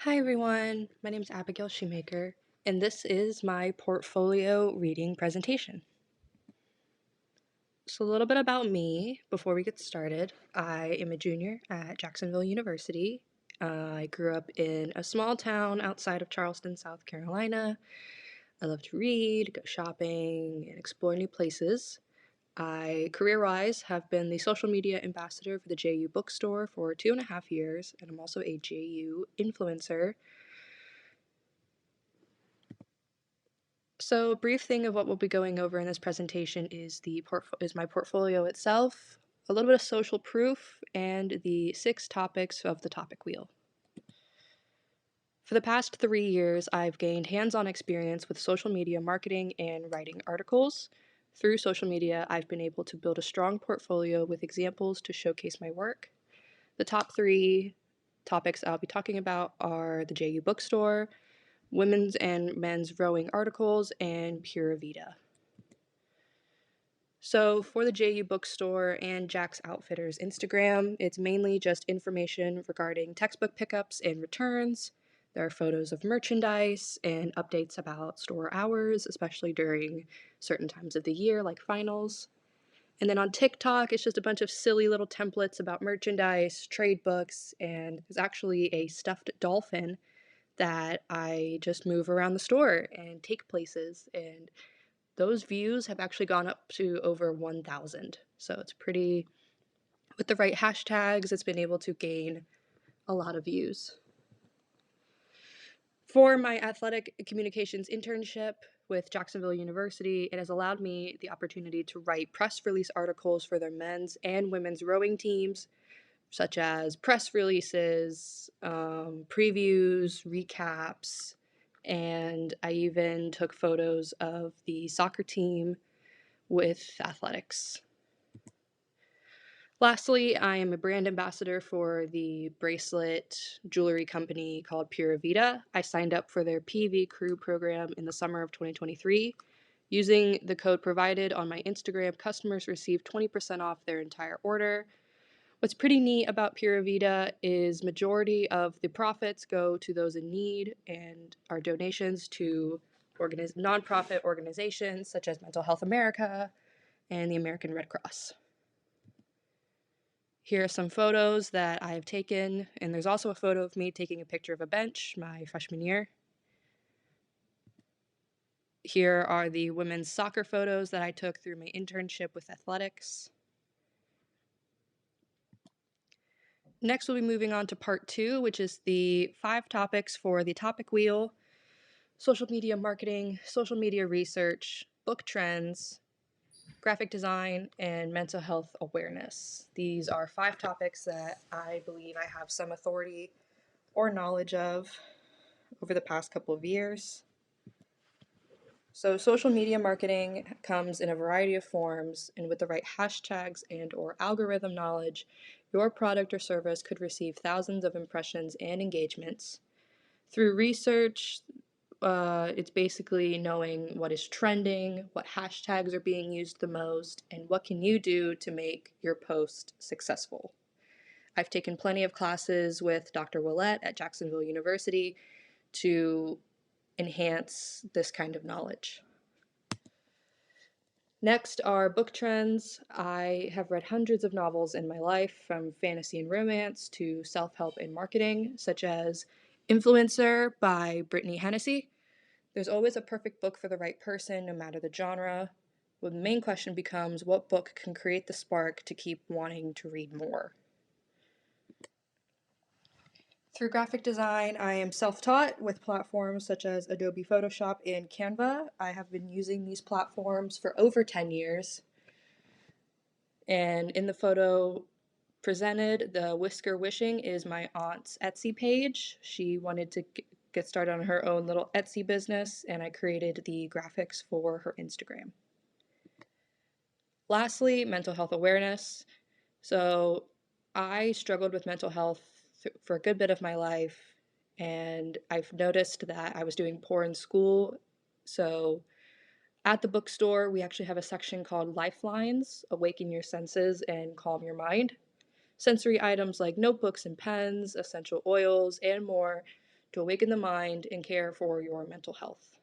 Hi everyone, my name is Abigail Shoemaker, and this is my portfolio reading presentation. So, a little bit about me before we get started. I am a junior at Jacksonville University. I grew up in a small town outside of Charleston, South Carolina. I love to read, go shopping, and explore new places. I, career-wise, have been the social media ambassador for the JU bookstore for 2.5 years, and I'm also a JU influencer. So, a brief thing of what we'll be going over in this presentation is my portfolio itself, a little bit of social proof, and the 6 topics of the topic wheel. For the past 3 years, I've gained hands-on experience with social media marketing and writing articles. Through social media, I've been able to build a strong portfolio with examples to showcase my work. The top 3 topics I'll be talking about are the JU bookstore, women's and men's rowing articles, and Pura Vida. So for the JU Bookstore and Jack's Outfitters Instagram, it's mainly just information regarding textbook pickups and returns. There are photos of merchandise and updates about store hours, especially during certain times of the year, like finals. And then on TikTok, it's just a bunch of silly little templates about merchandise, trade books, and there's actually a stuffed dolphin that I just move around the store and take places. And those views have actually gone up to over 1,000. So it's pretty, with the right hashtags, it's been able to gain a lot of views. For my athletic communications internship with Jacksonville University, it has allowed me the opportunity to write press release articles for their men's and women's rowing teams, such as press releases, previews, recaps, and I even took photos of the soccer team with athletics. Lastly, I am a brand ambassador for the bracelet jewelry company called Pura Vida. I signed up for their PV Crew program in the summer of 2023. Using the code provided on my Instagram, customers receive 20% off their entire order. What's pretty neat about Pura Vida is majority of the profits go to those in need and are donations to nonprofit organizations such as Mental Health America and the American Red Cross. Here are some photos that I have taken, and there's also a photo of me taking a picture of a bench my freshman year. Here are the women's soccer photos that I took through my internship with athletics. Next, we'll be moving on to part 2, which is the 5 topics for the topic wheel: social media marketing, social media research, book trends, graphic design, and mental health awareness. These are 5 topics that I believe I have some authority or knowledge of over the past couple of years. So social media marketing comes in a variety of forms, and with the right hashtags and or algorithm knowledge, your product or service could receive thousands of impressions and engagements. Through research, it's basically knowing what is trending, what hashtags are being used the most, and what can you do to make your post successful. I've taken plenty of classes with Dr. Willett at Jacksonville University to enhance this kind of knowledge. Next are book trends. I have read hundreds of novels in my life, from fantasy and romance to self-help and marketing, such as Influencer by Brittany Hennessy. There's always a perfect book for the right person, no matter the genre. Well, the main question becomes, what book can create the spark to keep wanting to read more? Through graphic design, I am self-taught with platforms such as Adobe Photoshop and Canva. I have been using these platforms for over 10 years. And in the photo presented, the whisker wishing is my aunt's Etsy page. She wanted to get started on her own little Etsy business, and I created the graphics for her Instagram. Lastly, mental health awareness. So I struggled with mental health for a good bit of my life, and I've noticed that I was doing poor in school. So at the bookstore, we actually have a section called Lifelines: Awaken Your Senses and Calm Your Mind. Sensory items like notebooks and pens, essential oils, and more to awaken the mind and care for your mental health.